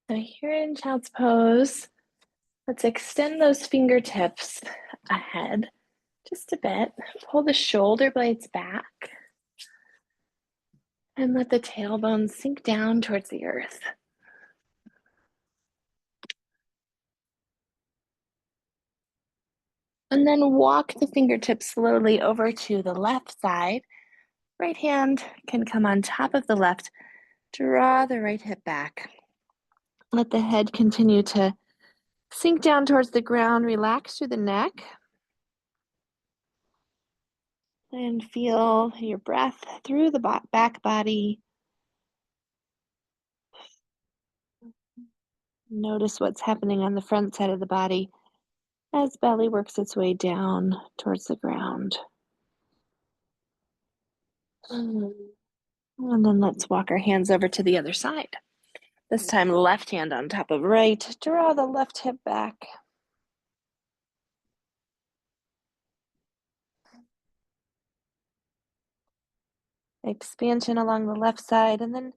So here in child's pose, let's extend those fingertips ahead just a bit. Pull the shoulder blades back and let the tailbone sink down towards the earth. And then walk the fingertips slowly over to the left side. Right hand can come on top of the left. Draw the right hip back. Let the head continue to sink down towards the ground. Relax through the neck. And feel your breath through the back body. Notice what's happening on the front side of the body as belly works its way down towards the ground. And then let's walk our hands over to the other side. This time, left hand on top of right. Draw the left hip back. Expansion along the left side, and then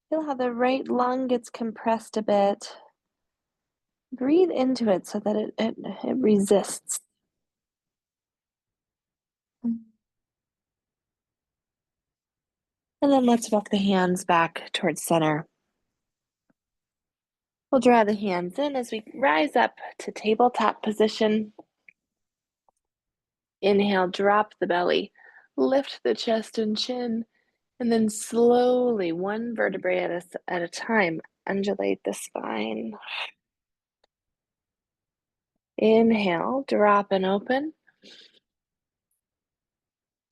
feel how the right lung gets compressed a bit. Breathe into it so that it resists. And then let's walk the hands back towards center. We'll draw the hands in as we rise up to tabletop position. Inhale, drop the belly, lift the chest and chin, and then slowly, one vertebrae at a time, undulate the spine. Inhale, drop and open.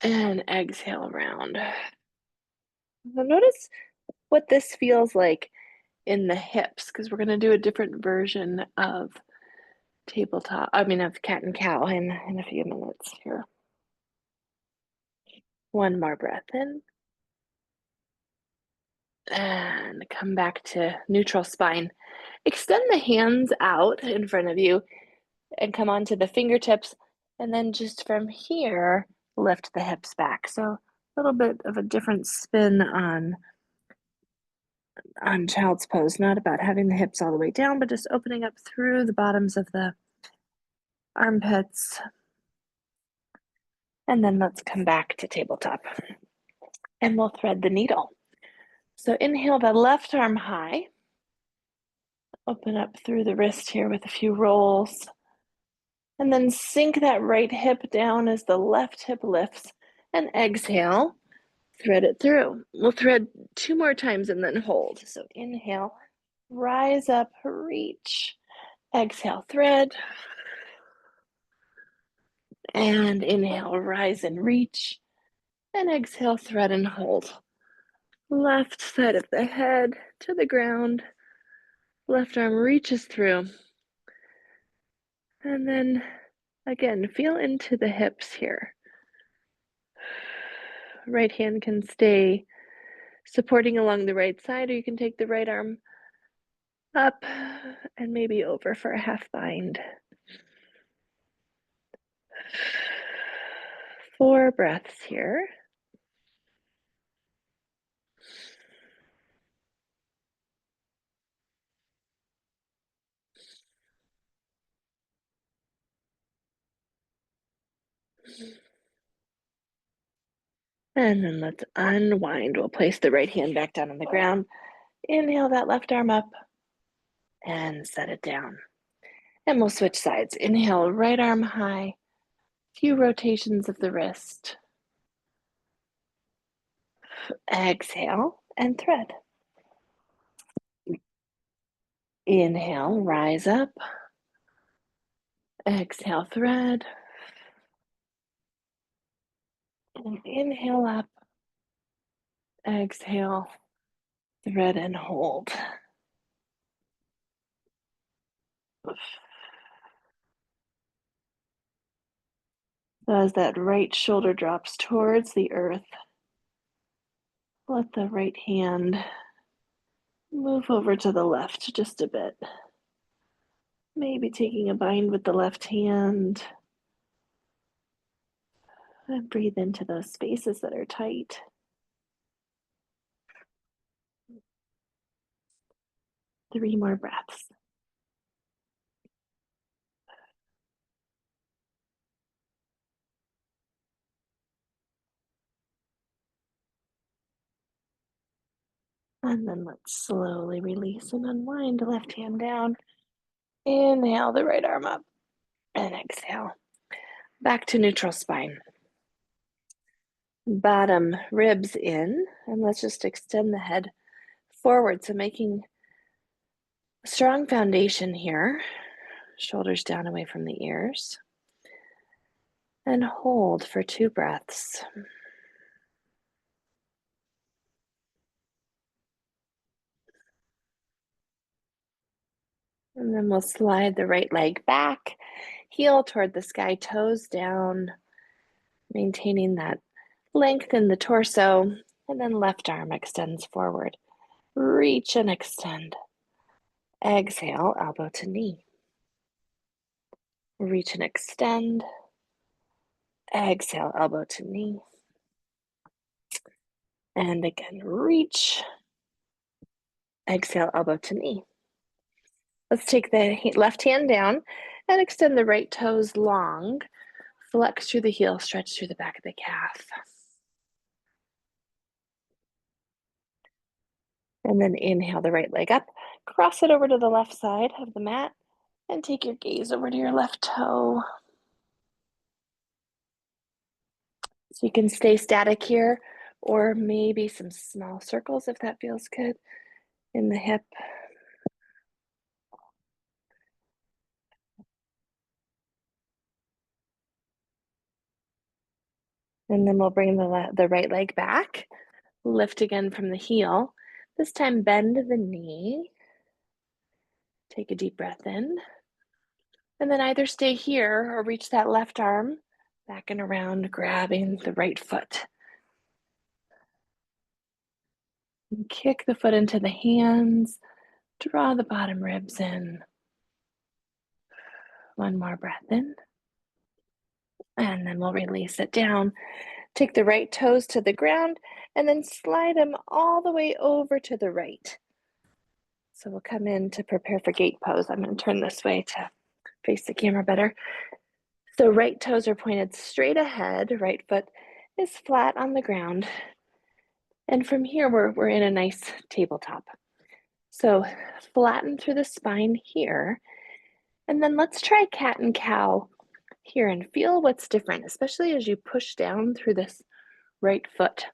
And exhale, round. Now notice what this feels like in the hips, because we're going to do a different version of of cat and cow in a few minutes here. One more breath in. And come back to neutral spine. Extend the hands out in front of you and come onto the fingertips. And then just from here, lift the hips back. So a little bit of a different spin on child's pose, not about having the hips all the way down, but just opening up through the bottoms of the armpits. And then let's come back to tabletop. And we'll thread the needle. So inhale the left arm high. Open up through the wrist here with a few rolls. And then sink that right hip down as the left hip lifts. And exhale, thread it through. We'll thread 2 more times and then hold. So inhale, rise up, reach. Exhale, thread. And inhale, rise and reach. And exhale, thread and hold. Left side of the head to the ground. Left arm reaches through. And then again, feel into the hips here. Right hand can stay supporting along the right side, or you can take the right arm up and maybe over for a half bind. 4 breaths here. And then let's unwind. We'll place the right hand back down on the ground. Inhale that left arm up and set it down. And we'll switch sides. Inhale, right arm high. Few rotations of the wrist. Exhale and thread. Inhale, rise up. Exhale, thread. And inhale up. Exhale, thread and hold. So as that right shoulder drops towards the earth, let the right hand move over to the left just a bit. Maybe taking a bind with the left hand. And breathe into those spaces that are tight. 3 more breaths. And then let's slowly release and unwind. Left hand down. Inhale the right arm up and exhale. Back to neutral spine. Bottom ribs in, and let's just extend the head forward. So making a strong foundation here. Shoulders down away from the ears. And hold for 2 breaths. And then we'll slide the right leg back, heel toward the sky, toes down, maintaining that length in the torso, and then left arm extends forward. Reach and extend. Exhale, elbow to knee. Reach and extend. Exhale, elbow to knee. And again, reach. Exhale, elbow to knee. Let's take the left hand down and extend the right toes long. Flex through the heel, stretch through the back of the calf. And then inhale the right leg up, cross it over to the left side of the mat, and take your gaze over to your left toe. So you can stay static here, or maybe some small circles if that feels good in the hip. And then we'll bring the right leg back, lift again from the heel. This time bend the knee. Take a deep breath in. And then either stay here or reach that left arm back and around, grabbing the right foot. And kick the foot into the hands. Draw the bottom ribs in. One more breath in. And then we'll release it down. Take the right toes to the ground and then slide them all the way over to the right. So we'll come in to prepare for gate pose. I'm going to turn this way to face the camera better. So right toes are pointed straight ahead. Right foot is flat on the ground. And from here, we're in a nice tabletop. So flatten through the spine here. And then let's try cat and cow here and feel what's different, especially as you push down through this right foot.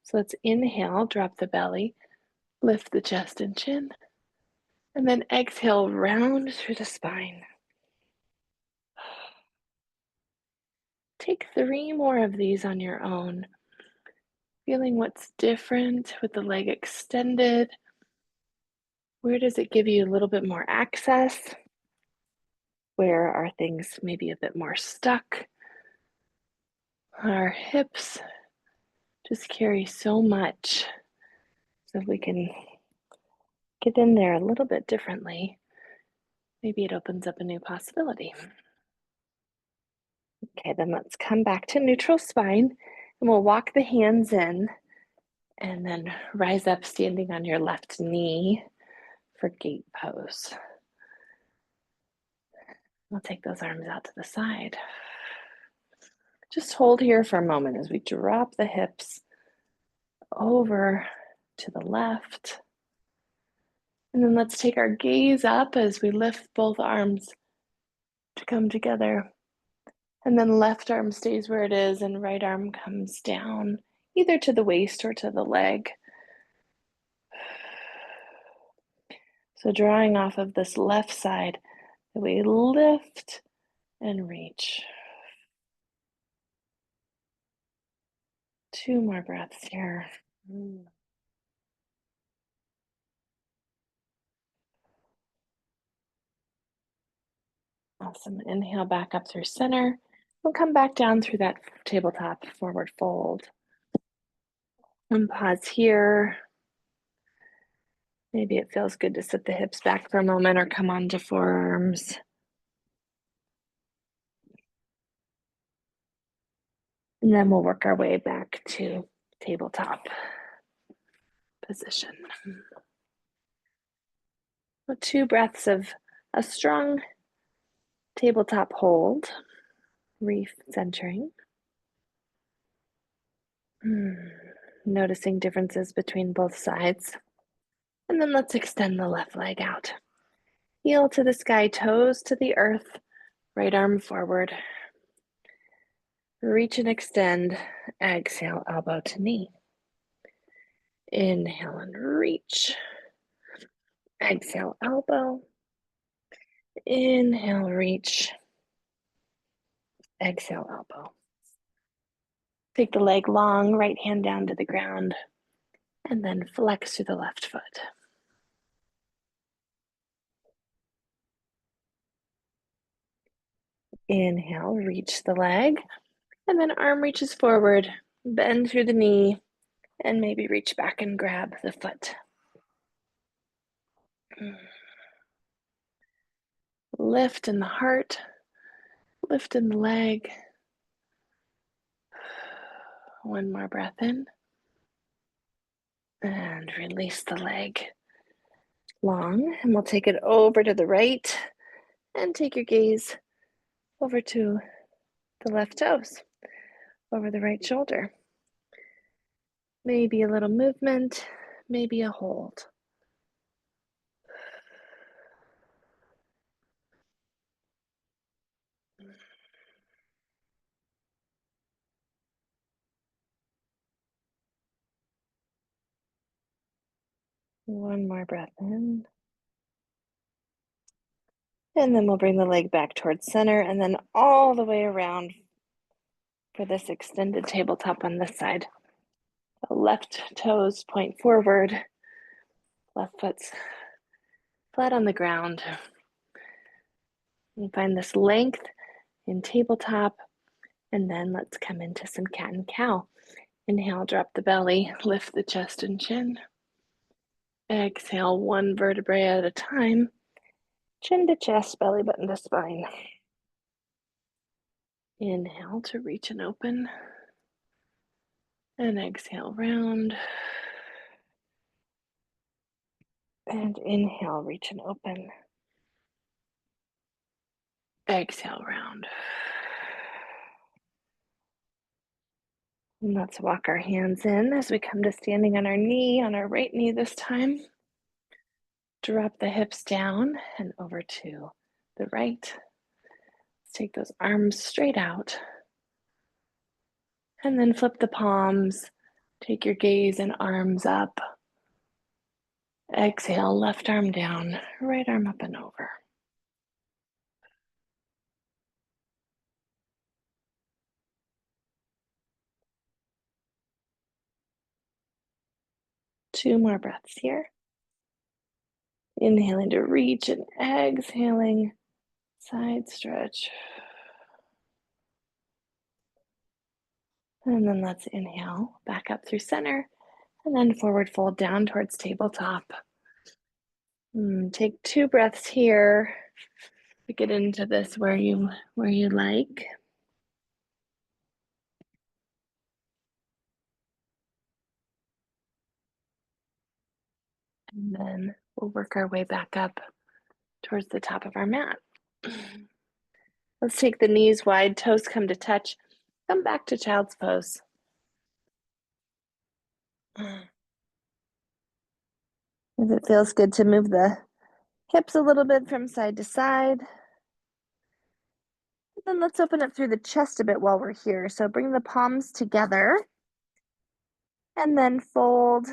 So let's inhale, drop the belly, lift the chest and chin, and then exhale, round through the spine. Take 3 more of these on your own, feeling what's different with the leg extended. Where does it give you a little bit more access? Where are things maybe a bit more stuck? Our hips just carry so much. So if we can get in there a little bit differently, maybe it opens up a new possibility. Okay, then let's come back to neutral spine and we'll walk the hands in and then rise up standing on your left knee for gate pose. We'll take those arms out to the side. Just hold here for a moment as we drop the hips over to the left. And then let's take our gaze up as we lift both arms to come together. And then left arm stays where it is and right arm comes down, either to the waist or to the leg. So drawing off of this left side, we lift and reach. 2 more breaths here. Awesome. Inhale back up through center. We'll come back down through that tabletop forward fold. And pause here. Maybe it feels good to sit the hips back for a moment or come onto forearms. And then we'll work our way back to tabletop position. 2 breaths of a strong tabletop hold, recentering. Noticing differences between both sides. And then let's extend the left leg out. Heel to the sky, toes to the earth, right arm forward. Reach and extend. Exhale, elbow to knee. Inhale and reach. Exhale, elbow. Inhale, reach. Exhale, elbow. Take the leg long, right hand down to the ground, and then flex through the left foot. Inhale, reach the leg, and then arm reaches forward, bend through the knee, and maybe reach back and grab the foot. Lift in the heart, lift in the leg. One more breath in, and release the leg long, and we'll take it over to the right, and take your gaze over to the left toes, over the right shoulder. Maybe a little movement, maybe a hold. One more breath in. And then we'll bring the leg back towards center and then all the way around for this extended tabletop on this side. The left toes point forward, left foot's flat on the ground. And find this length in tabletop, and then let's come into some cat and cow. Inhale, drop the belly, lift the chest and chin. Exhale, one vertebrae at a time. Chin to chest, belly button to spine. Inhale to reach and open. And exhale, round. And inhale, reach and open. Exhale, round. And let's walk our hands in as we come to standing on our knee, on our right knee this time. Drop the hips down and over to the right. Let's take those arms straight out. And then flip the palms. Take your gaze and arms up. Exhale, left arm down, right arm up and over. Two more breaths here. Inhaling to reach and exhaling, side stretch. And then let's inhale, back up through center, and then forward fold down towards tabletop. Take 2 breaths here to get into this where you like. And then we'll work our way back up towards the top of our mat. Let's take the knees wide, toes come to touch. Come back to child's pose. If it feels good to move the hips a little bit from side to side. And then let's open up through the chest a bit while we're here. So bring the palms together and then fold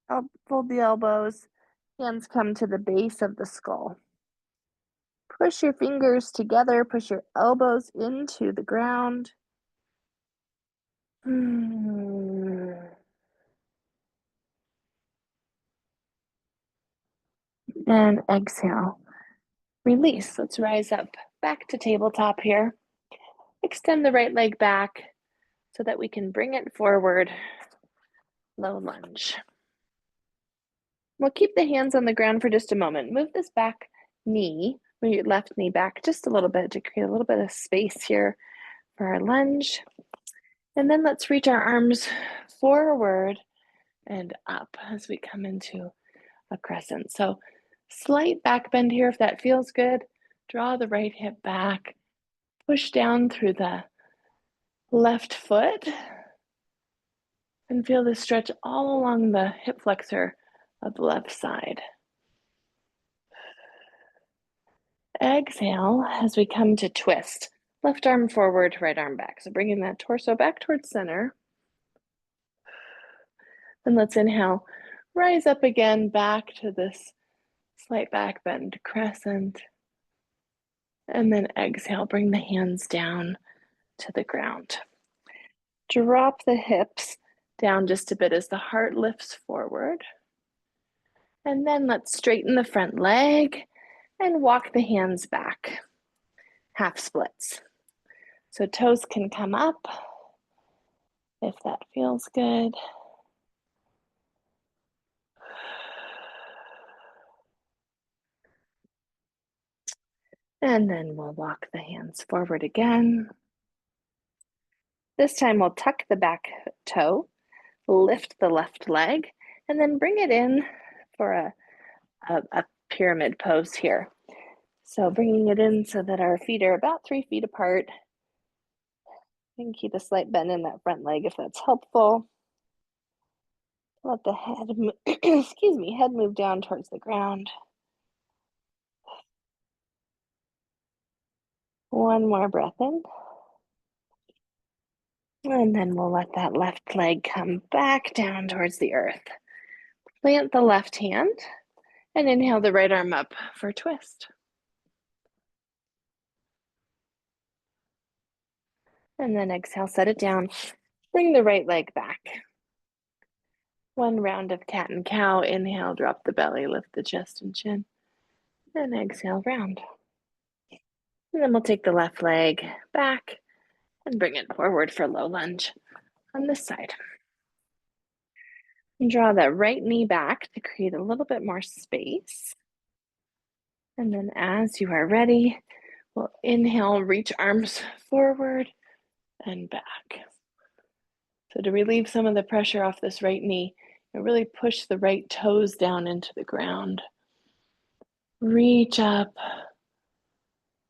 the elbows. Hands come to the base of the skull. Push your fingers together, push your elbows into the ground. And exhale. Release. Let's rise up back to tabletop here. Extend the right leg back so that we can bring it forward. Low lunge. We'll keep the hands on the ground for just a moment. Move this back knee, move your left knee back just a little bit to create a little bit of space here for our lunge. And then let's reach our arms forward and up as we come into a crescent. So Slight back bend here if that feels good. Draw the right hip back. Push down through the left foot and feel the stretch all along the hip flexor of the left side. Exhale as we come to twist. Left arm forward, right arm back. So bringing that torso back towards center. And let's inhale, rise up again back to this slight back bend crescent. And then exhale, bring the hands down to the ground. Drop the hips down just a bit as the heart lifts forward. And then let's straighten the front leg and walk the hands back, half splits. So toes can come up if that feels good. And then we'll walk the hands forward again. This time we'll tuck the back toe, lift the left leg, and then bring it in for a pyramid pose here. So bringing it in so that our feet are about 3 feet apart. You can keep a slight bend in that front leg if that's helpful. Let the head, excuse me, head move down towards the ground. One more breath in. And then we'll let that left leg come back down towards the earth. Plant the left hand and inhale the right arm up for twist. And then exhale, set it down. Bring the right leg back. One round of cat and cow. Inhale, drop the belly, lift the chest and chin. And exhale, round. And then we'll take the left leg back and bring it forward for low lunge on this side. And draw that right knee back to create a little bit more space. And then as you are ready, we'll inhale, reach arms forward and back. So to relieve some of the pressure off this right knee, really push the right toes down into the ground. Reach up.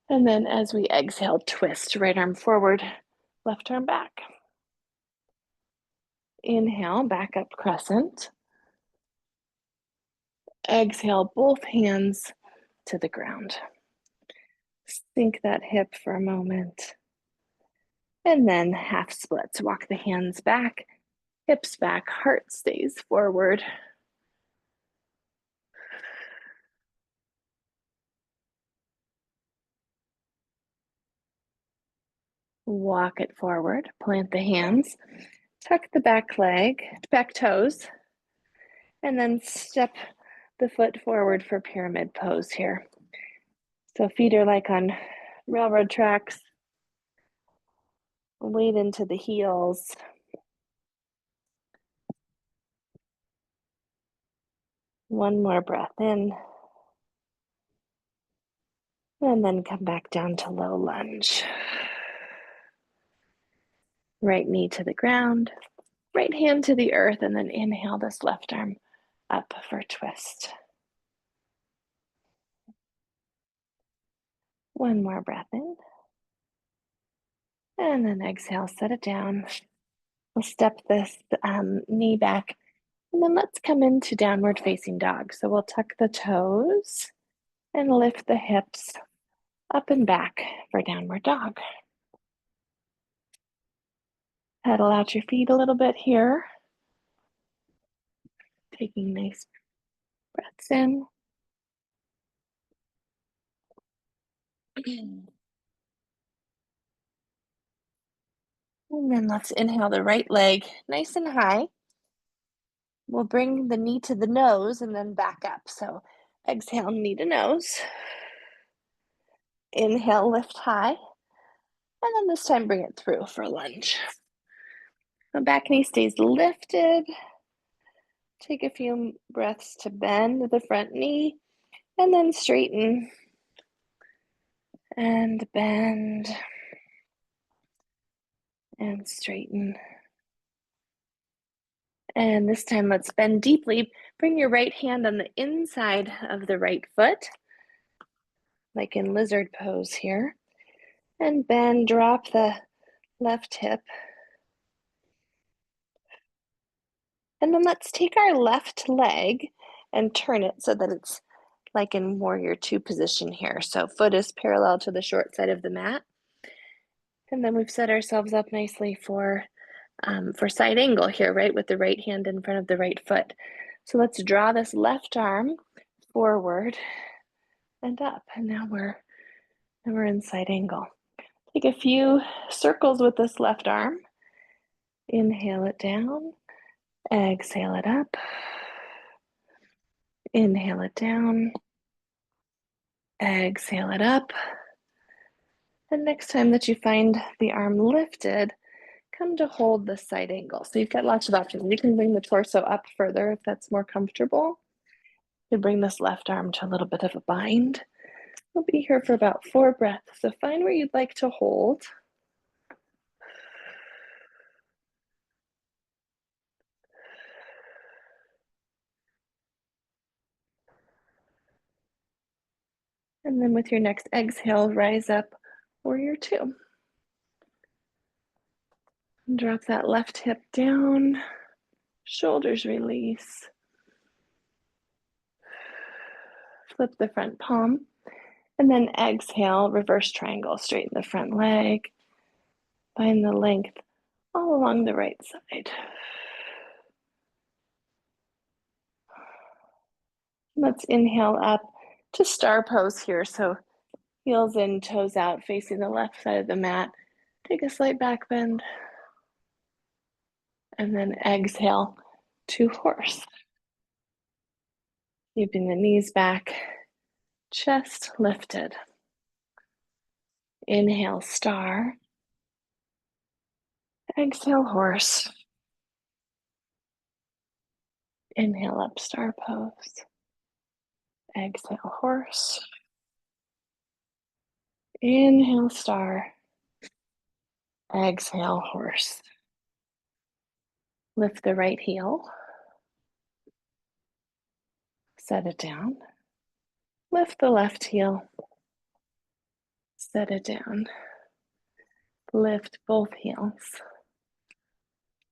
And then as we exhale, twist, right arm forward, left arm back. Inhale, back up crescent. Exhale, both hands to the ground. Sink that hip for a moment. And then half splits. Walk the hands back, hips back, heart stays forward. Walk it forward, plant the hands, tuck the back leg, back toes, and then step the foot forward for pyramid pose here. So feet are like on railroad tracks. Weight into the heels. One more breath in. And then come back down to low lunge. Right knee to the ground, right hand to the earth, and then inhale this left arm up for twist. One more breath in. And then exhale, set it down. We'll step this knee back. And then let's come into downward facing dog. So we'll tuck the toes and lift the hips up and back for downward dog. Pedal out your feet a little bit here. Taking nice breaths in. And then let's inhale the right leg nice and high. We'll bring the knee to the nose and then back up. So exhale, knee to nose. Inhale, lift high. And then this time bring it through for a lunge. The back knee stays lifted. Take a few breaths to bend the front knee and then straighten and bend and straighten And this time, let's bend deeply. Bring your right hand on the inside of the right foot, like in lizard pose here. And bend, drop the left hip. And then let's take our left leg and turn it so that it's like in warrior two position here. So foot is parallel to the short side of the mat. And then we've set ourselves up nicely for side angle here, right? With the right hand in front of the right foot. So let's draw this left arm forward and up. And now we're in side angle. Take a few circles with this left arm. Inhale it down, exhale it up. Inhale it down, exhale it up. And next time that you find the arm lifted, come to hold the side angle. So you've got lots of options. You can bring the torso up further if that's more comfortable. You bring this left arm to a little bit of a bind. We'll be here for about 4 breaths. So find where you'd like to hold. And then with your next exhale, rise up, warrior two. And drop that left hip down, shoulders release. Flip the front palm. And then exhale, reverse triangle, straighten the front leg. Find the length all along the right side. Let's inhale up to star pose here. So heels in, toes out, facing the left side of the mat. Take a slight back bend. And then exhale to horse. Keeping the knees back, chest lifted. Inhale, star. Exhale, horse. Inhale up, star pose. Exhale, horse. Inhale, star. Exhale, horse. Lift the right heel. Set it down. Lift the left heel. Set it down. Lift both heels.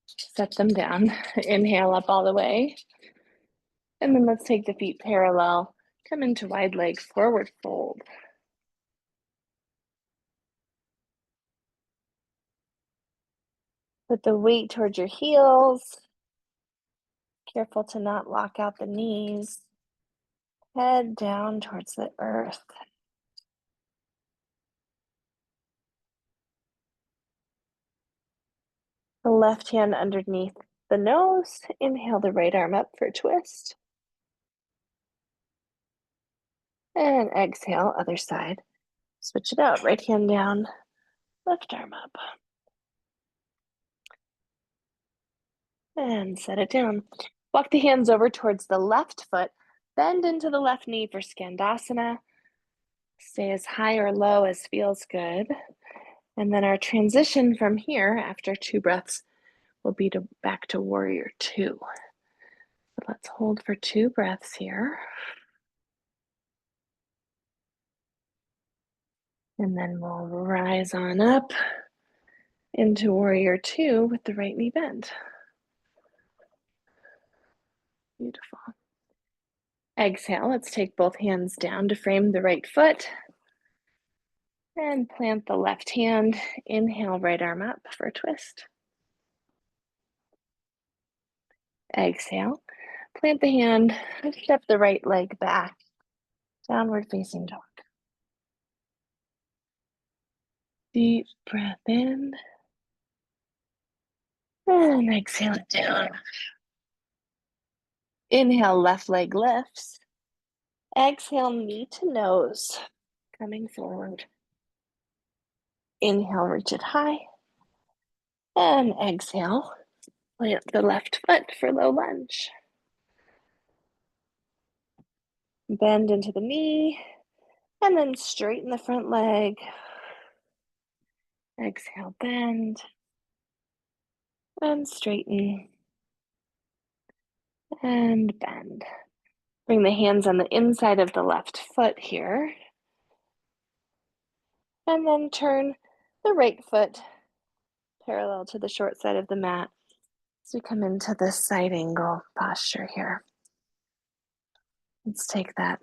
Set them down. Inhale up all the way. And then let's take the feet parallel. Come into wide leg forward fold. Put the weight towards your heels. Careful to not lock out the knees. Head down towards the earth. The left hand underneath the nose. Inhale the right arm up for a twist. And exhale, other side. Switch it out. Right hand down, left arm up. And set it down. Walk the hands over towards the left foot. Bend into the left knee for Skandasana. Stay as high or low as feels good. And then our transition from here, after 2 breaths, will be back to warrior two. So let's hold for 2 breaths here. And then we'll rise on up into warrior two with the right knee bent. Beautiful. Exhale, let's take both hands down to frame the right foot. And plant the left hand. Inhale, right arm up for a twist. Exhale, plant the hand, step the right leg back, downward facing dog. Deep breath in. And exhale it down. Inhale, left leg lifts. Exhale, knee to nose, coming forward. Inhale, reach it high. And exhale, plant the left foot for low lunge. Bend into the knee, and then straighten the front leg. Exhale, bend, and straighten. and bend. Bring the hands on the inside of the left foot here. And then turn the right foot parallel to the short side of the mat as we come into this side angle posture here. Let's take that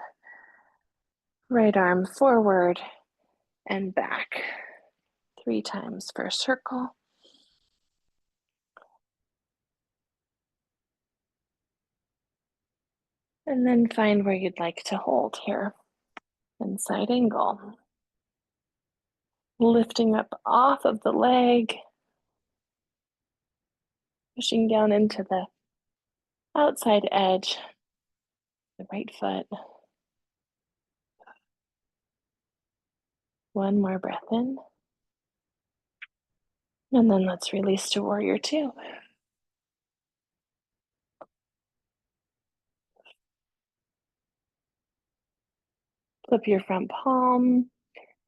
right arm forward and back 3 times for a circle. And then find where you'd like to hold here. And side angle. Lifting up off of the leg. Pushing down into the outside edge, the right foot. One more breath in. And then let's release to warrior 2. Flip your front palm.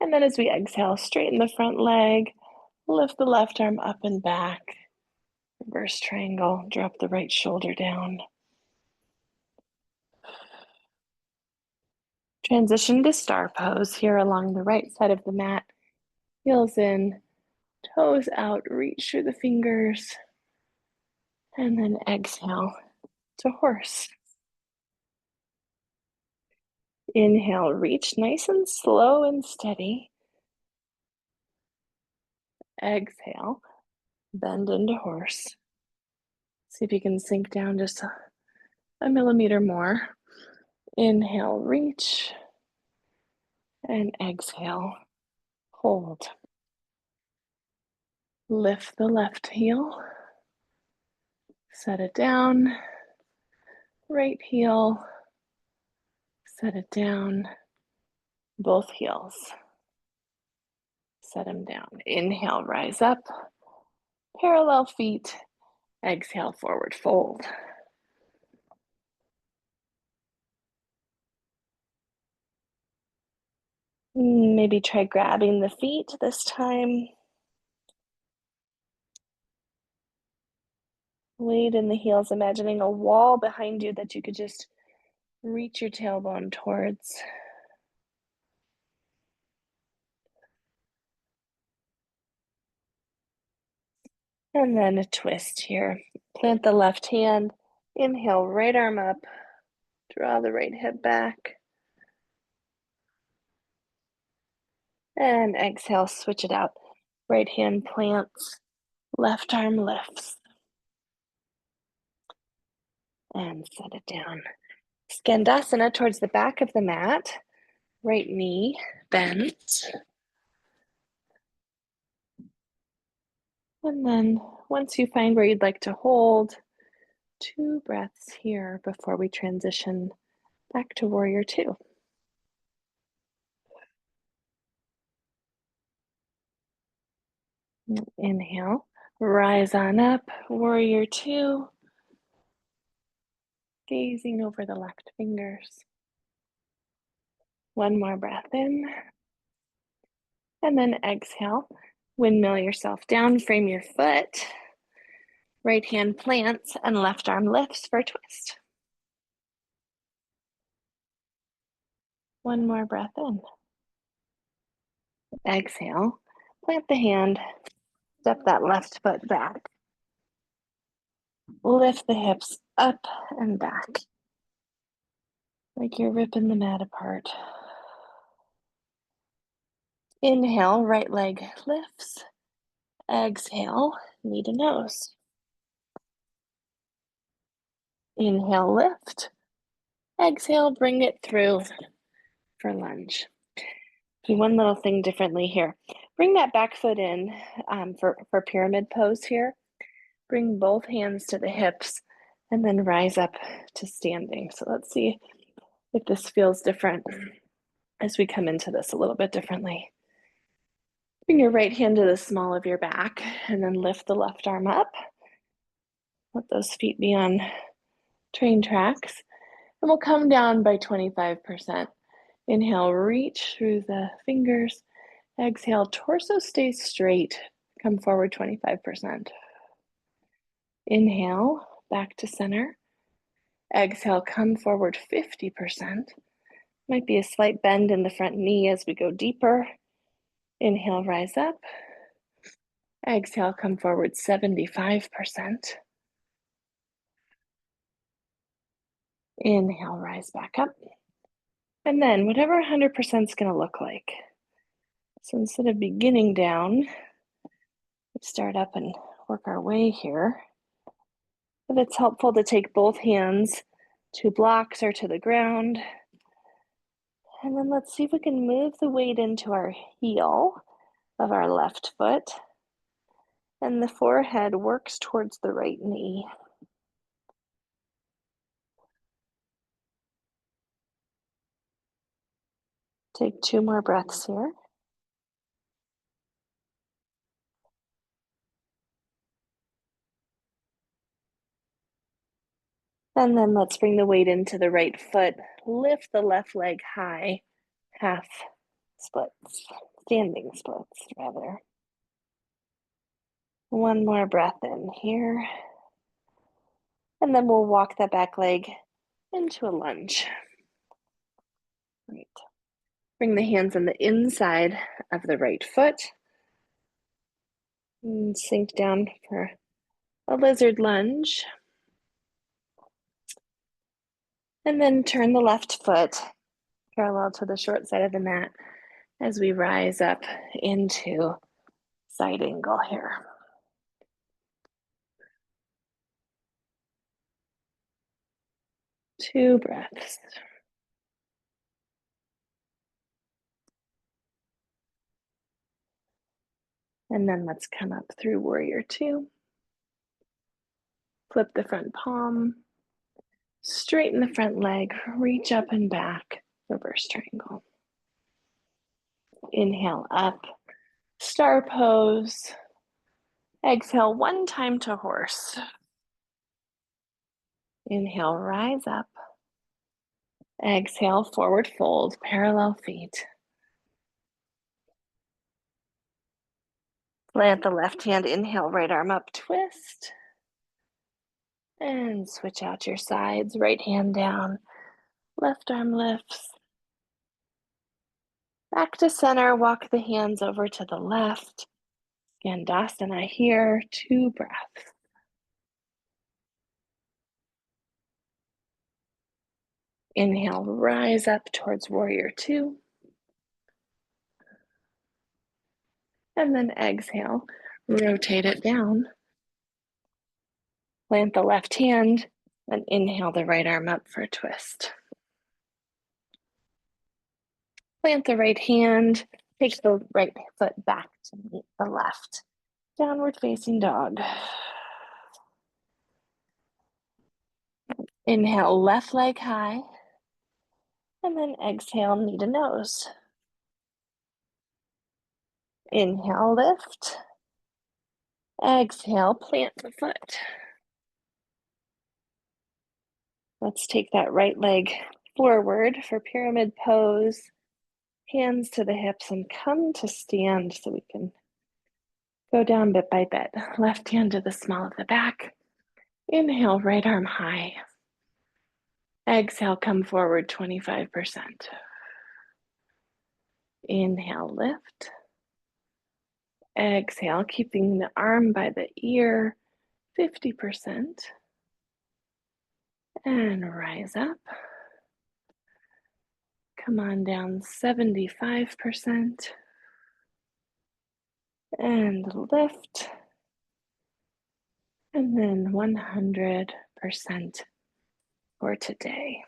And then as we exhale, straighten the front leg. Lift the left arm up and back. Reverse triangle. Drop the right shoulder down. Transition to star pose here along the right side of the mat. Heels in, toes out, reach through the fingers. And then exhale to horse. Inhale, reach nice and slow and steady. Exhale, bend into horse. See if you can sink down just a millimeter more. Inhale, reach. And exhale, hold. Lift the left heel. Set it down. Right heel. Set it down. Both heels. Set them down. Inhale, rise up. Parallel feet. Exhale, forward fold. Maybe try grabbing the feet this time. Weight in the heels, imagining a wall behind you that you could just reach your tailbone towards. And then a twist here. Plant the left hand. Inhale, right arm up. Draw the right hip back. And exhale, switch it out. Right hand plants. Left arm lifts. And set it down. Skandasana towards the back of the mat. Right knee bends. And then once you find where you'd like to hold, 2 breaths here before we transition back to warrior 2. Inhale, rise on up, warrior 2. Gazing over the left fingers. One more breath in. And then exhale, windmill yourself down, frame your foot. Right hand plants and left arm lifts for a twist. One more breath in. Exhale, plant the hand, step that left foot back. Lift the hips up and back, like you're ripping the mat apart. Inhale, right leg lifts. Exhale, knee to nose. Inhale, lift. Exhale, bring it through for lunge. Do one little thing differently here. Bring that back foot in for pyramid pose here. Bring both hands to the hips and then rise up to standing. So let's see if this feels different as we come into this a little bit differently. Bring your right hand to the small of your back and then lift the left arm up. Let those feet be on train tracks. And we'll come down by 25%. Inhale, reach through the fingers. Exhale, torso stays straight. Come forward 25%. Inhale, back to center. Exhale, come forward 50%. Might be a slight bend in the front knee as we go deeper. Inhale, rise up. Exhale, come forward 75%. Inhale, rise back up. And then whatever 100% is going to look like. So instead of beginning down, let's start up and work our way here. If it's helpful to take both hands to blocks or to the ground. And then let's see if we can move the weight into our heel of our left foot. And the forehead works towards the right knee. Take 2 more breaths here. And then let's bring the weight into the right foot. Lift the left leg high, half splits, standing splits rather. 1 more breath in here. And then we'll walk that back leg into a lunge. Right. Bring the hands on the inside of the right foot. And sink down for a lizard lunge. And then turn the left foot parallel to the short side of the mat as we rise up into side angle here. 2 breaths. And then let's come up through warrior 2. Flip the front palm. Straighten the front leg. Reach up and back. Reverse triangle. Inhale up. Star pose. Exhale 1 time to horse. Inhale, rise up. Exhale, forward fold, parallel feet. Plant the left hand, inhale, right arm up, twist. And switch out your sides, right hand down, left arm lifts. Back to center, walk the hands over to the left. Skandasana here, 2 breaths. Inhale, rise up towards warrior 2. And then exhale, rotate it down. Plant the left hand and inhale the right arm up for a twist. Plant the right hand, take the right foot back to meet the left. Downward facing dog. Inhale, left leg high. And then exhale, knee to nose. Inhale, lift. Exhale, plant the foot. Let's take that right leg forward for pyramid pose. Hands to the hips and come to stand so we can go down bit by bit. Left hand to the small of the back. Inhale, right arm high. Exhale, come forward 25%. Inhale, lift. Exhale, keeping the arm by the ear, 50%. And rise up. Come on down, 75%. And lift. And then 100% for today.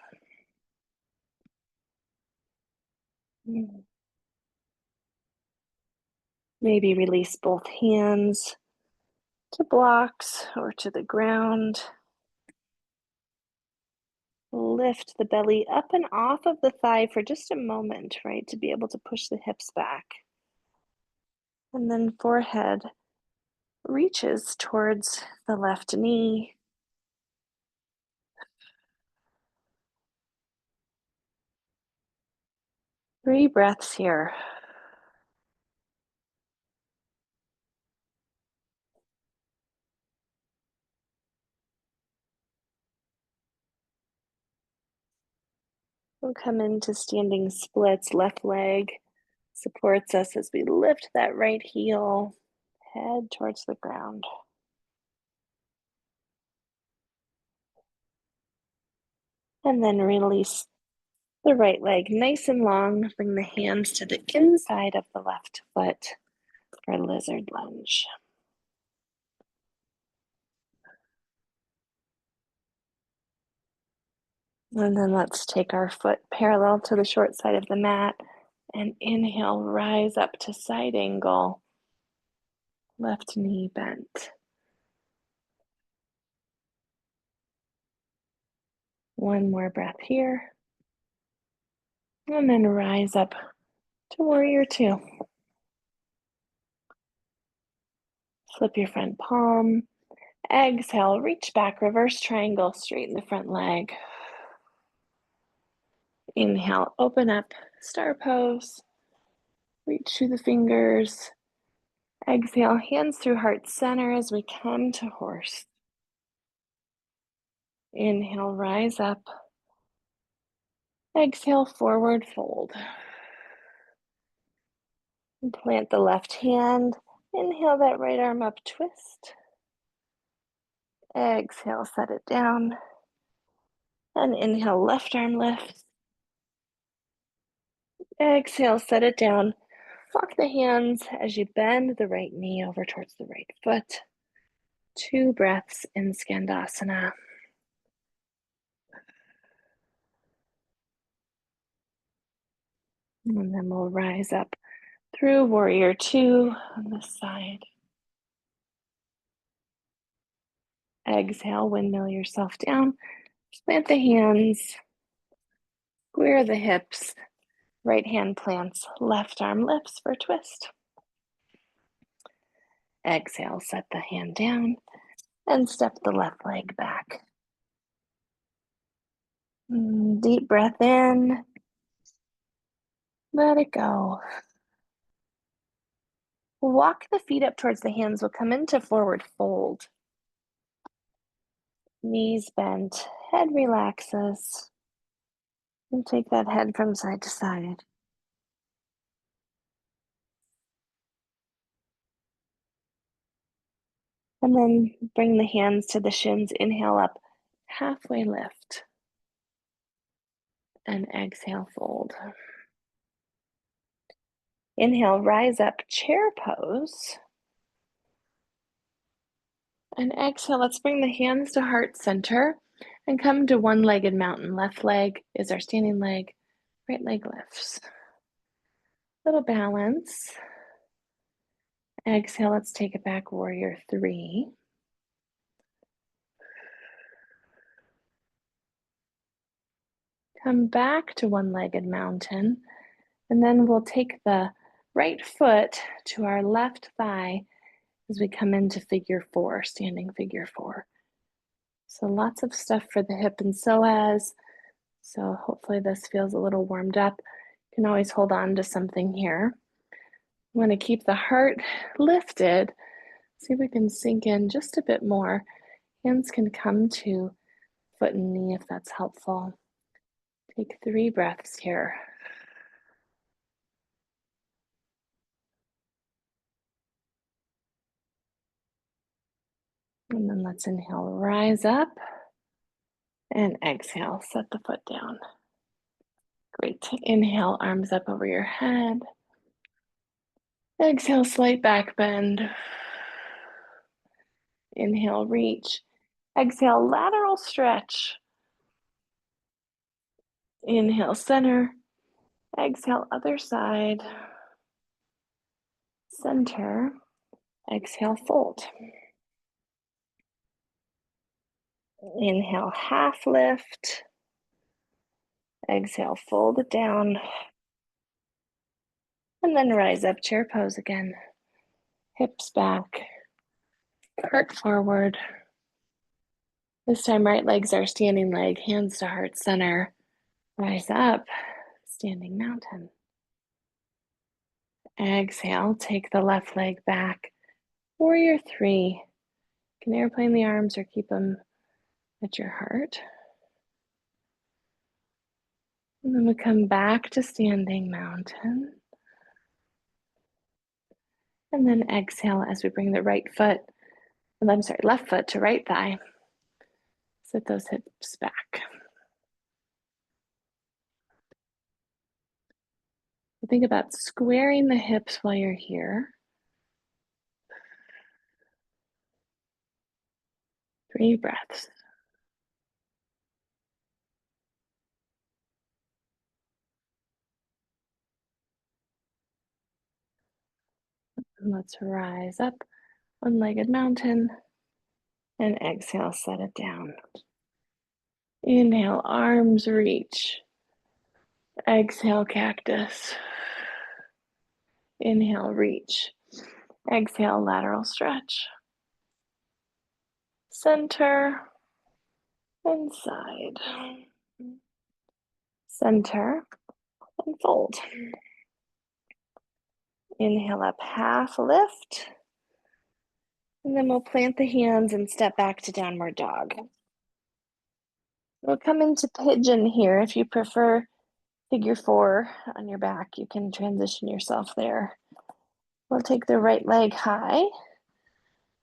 Maybe release both hands to blocks or to the ground. Lift the belly up and off of the thigh for just a moment, right? To be able to push the hips back. And then forehead reaches towards the left knee. Three breaths here. We'll come into standing splits. Left leg supports us as we lift that right heel, head towards the ground. And then release the right leg nice and long. Bring the hands to the inside of the left foot for lizard lunge. And then let's take our foot parallel to the short side of the mat and inhale, rise up to side angle, left knee bent. One more breath here. And then rise up to warrior two. Flip your front palm. Exhale, reach back, reverse triangle, straighten the front leg. Inhale, open up, star pose. Reach through the fingers. Exhale, hands through heart center as we come to horse. Inhale, rise up. Exhale, forward fold. And plant the left hand. Inhale that right arm up, twist. Exhale, set it down. And inhale, left arm lift. Exhale, set it down. Walk the hands as you bend the right knee over towards the right foot. 2 breaths in Skandasana. And then we'll rise up through warrior two on this side. Exhale, windmill yourself down. Plant the hands, square the hips. Right hand plants, left arm lifts for a twist. Exhale, set the hand down and step the left leg back. Deep breath in. Let it go. Walk the feet up towards the hands. We'll come into forward fold. Knees bent, head relaxes. And take that head from side to side. And then bring the hands to the shins. Inhale up, halfway lift. And exhale, fold. Inhale, rise up, chair pose. And exhale, let's bring the hands to heart center and come to one-legged mountain. Left leg is our standing leg, right leg lifts. Little balance. Exhale, let's take it back, warrior three. Come back to one-legged mountain, and then we'll take the right foot to our left thigh as we come into figure four, standing figure four. So lots of stuff for the hip and psoas. So hopefully this feels a little warmed up. You can always hold on to something here. We want to keep the heart lifted. See if we can sink in just a bit more. Hands can come to foot and knee if that's helpful. Take 3 breaths here. And then let's inhale, rise up. And exhale, set the foot down. Great. Inhale, arms up over your head. Exhale, slight back bend. Inhale, reach. Exhale, lateral stretch. Inhale, center. Exhale, other side. Center. Exhale, fold. Inhale, half lift. Exhale, fold it down. And then rise up, chair pose again. Hips back, heart forward. This time, right leg's our standing leg, hands to heart center. Rise up, standing mountain. Exhale, take the left leg back. Warrior three. You can airplane the arms or keep them at your heart. And then we come back to standing mountain. And then exhale as we bring the left foot to right thigh. Sit those hips back. Think about squaring the hips while you're here. 3 breaths. And let's rise up, one-legged mountain, and exhale, set it down. Inhale, arms reach. Exhale, cactus. Inhale, reach. Exhale, lateral stretch. Center and side. Center and fold. Inhale up, half lift. And then we'll plant the hands and step back to downward dog. We'll come into pigeon here. If you prefer figure 4 on your back, you can transition yourself there. We'll take the right leg high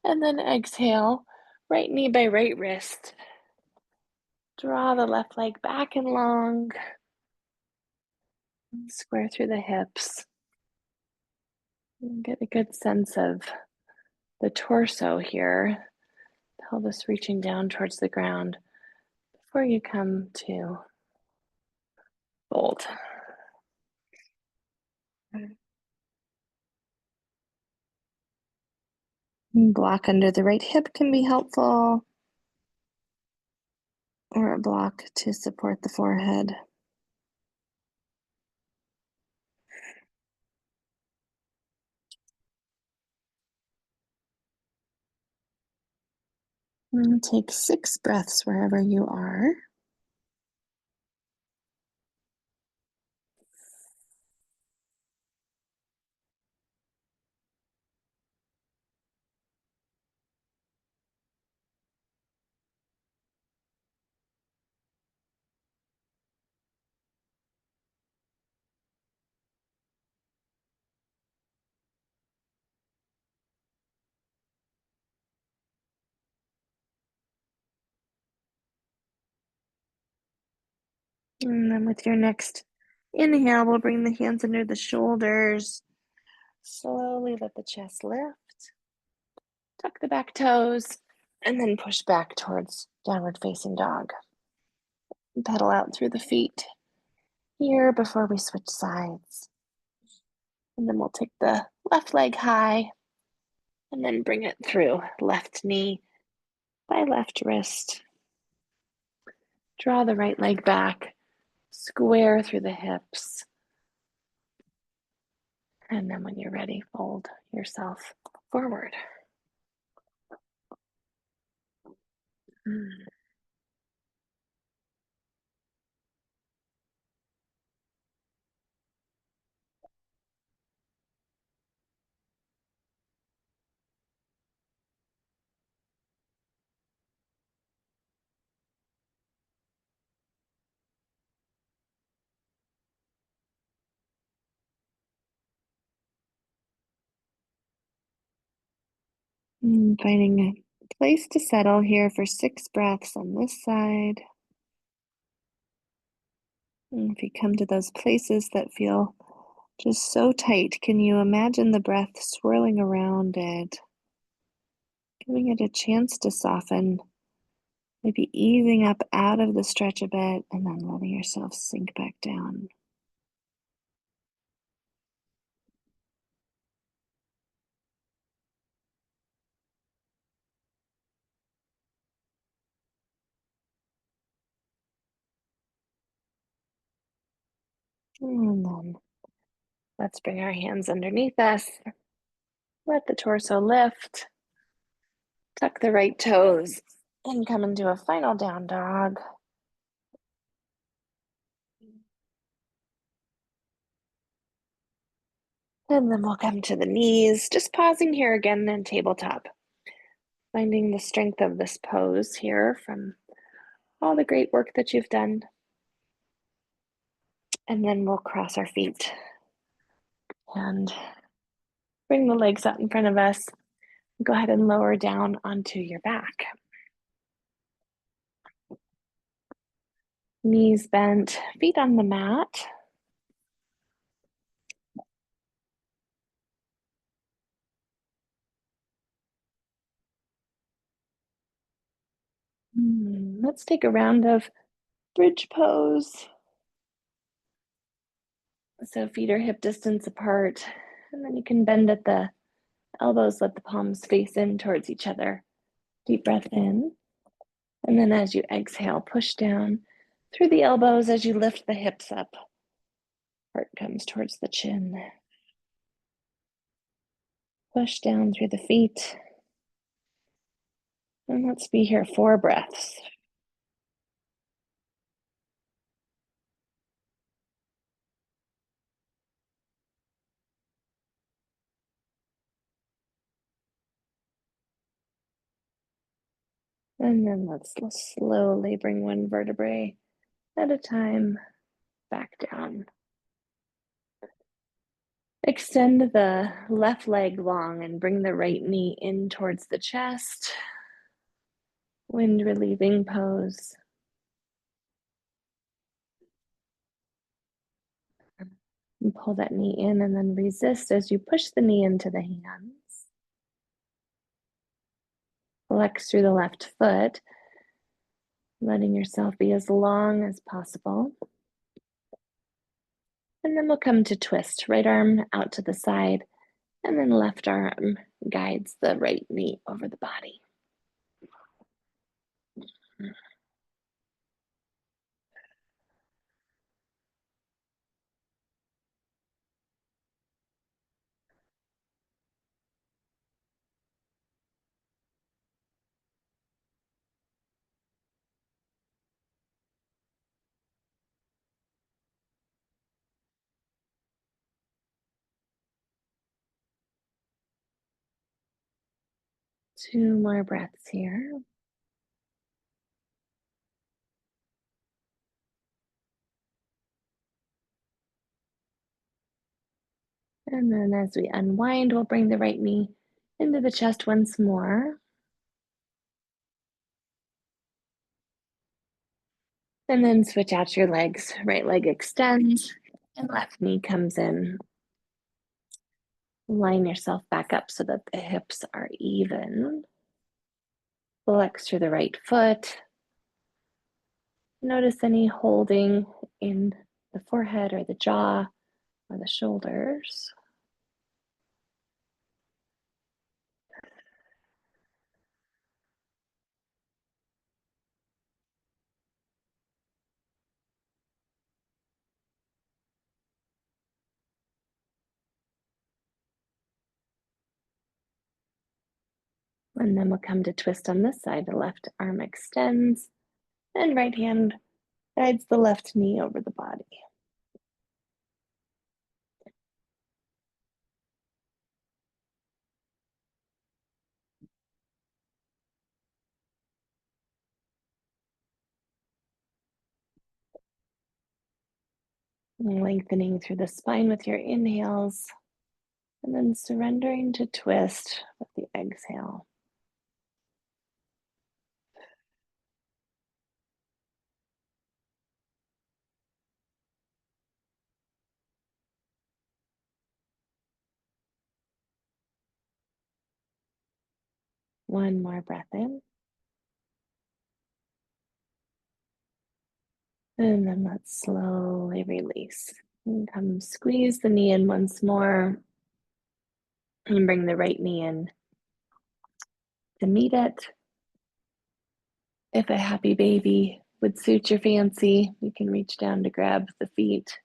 and then exhale, right knee by right wrist. Draw the left leg back and long. Square through the hips. And get a good sense of the torso here. Pelvis reaching down towards the ground before you come to fold. Block under the right hip can be helpful, or a block to support the forehead. And take 6 breaths wherever you are. And then with your next inhale, we'll bring the hands under the shoulders. Slowly let the chest lift. Tuck the back toes, and then push back towards downward facing dog. Pedal out through the feet here before we switch sides. And then we'll take the left leg high and then bring it through left knee by left wrist. Draw the right leg back, square through the hips. And then when you're ready, fold yourself forward. Finding a place to settle here for 6 breaths on this side. And if you come to those places that feel just so tight, can you imagine the breath swirling around it, giving it a chance to soften, maybe easing up out of the stretch a bit, and then letting yourself sink back down. And then let's bring our hands underneath us. Let the torso lift. Tuck the right toes and come into a final down dog. And then we'll come to the knees, just pausing here again in tabletop. Finding the strength of this pose here from all the great work that you've done. And then we'll cross our feet and bring the legs out in front of us. Go ahead and lower down onto your back. Knees bent, feet on the mat. Let's take a round of bridge pose. So feet are hip distance apart, and then you can bend at the elbows, let the palms face in towards each other. Deep breath in, and then as you exhale, push down through the elbows as you lift the hips up. Heart comes towards the chin. Push down through the feet. And let's be here 4 breaths. And then let's slowly bring one vertebrae at a time back down. Extend the left leg long and bring the right knee in towards the chest. Wind relieving pose. And pull that knee in and then resist as you push the knee into the hands. Flex through the left foot, letting yourself be as long as possible. And then we'll come to twist. Right arm out to the side, and then left arm guides the right knee over the body. Two more breaths here. And then as we unwind, we'll bring the right knee into the chest once more. And then switch out your legs. Right leg extends and left knee comes in. Line yourself back up so that the hips are even. Flex through the right foot. Notice any holding in the forehead or the jaw or the shoulders. And then we'll come to twist on this side. The left arm extends and right hand guides the left knee over the body. Lengthening through the spine with your inhales, and then surrendering to twist with the exhale. One more breath in. And then let's slowly release. And come squeeze the knee in once more. And bring the right knee in to meet it. If a happy baby would suit your fancy, you can reach down to grab the feet.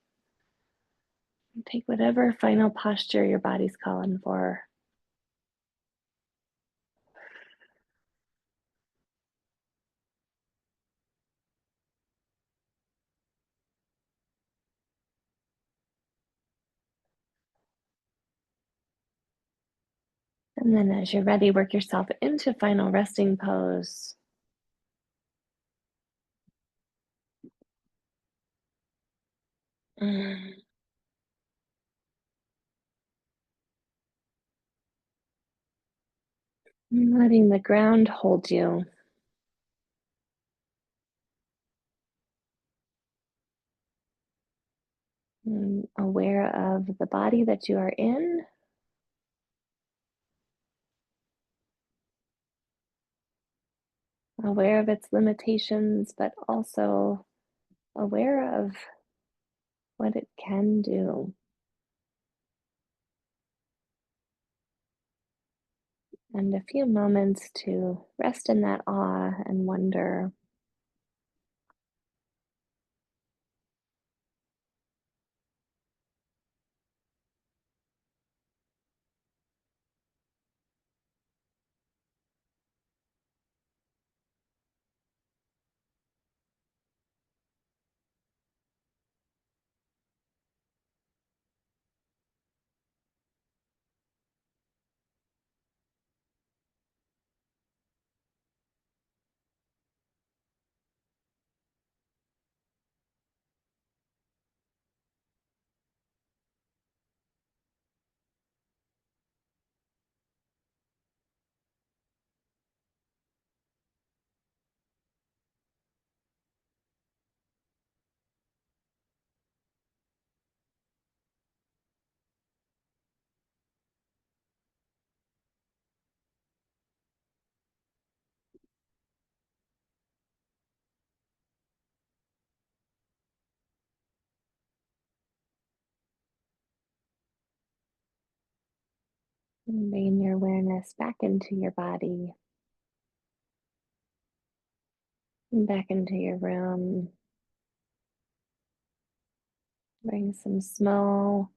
And take whatever final posture your body's calling for. And then as you're ready, work yourself into final resting pose. Mm. Letting the ground hold you. Aware of the body that you are in. Aware of its limitations, but also aware of what it can do. And a few moments to rest in that awe and wonder. And bring your awareness back into your body, and back into your room. Bring some small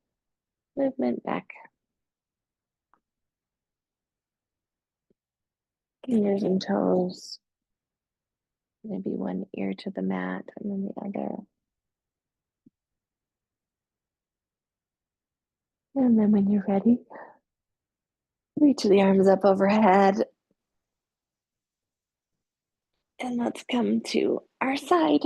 movement back, fingers and toes, maybe one ear to the mat and then the other. And then when you're ready, reach the arms up overhead. And let's come to our side.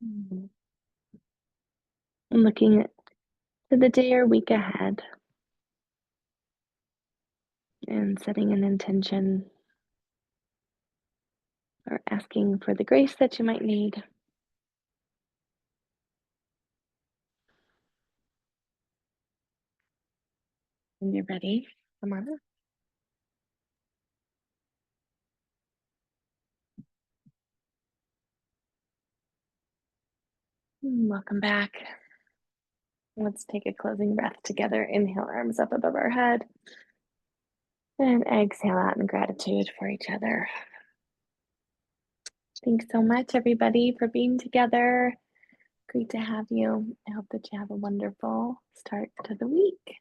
And looking to the day or week ahead and setting an intention or asking for the grace that you might need. When you're ready, come on up. Welcome back. Let's take a closing breath together. Inhale, arms up above our head. And exhale out in gratitude for each other. Thanks so much, everybody, for being together. Great to have you. I hope that you have a wonderful start to the week.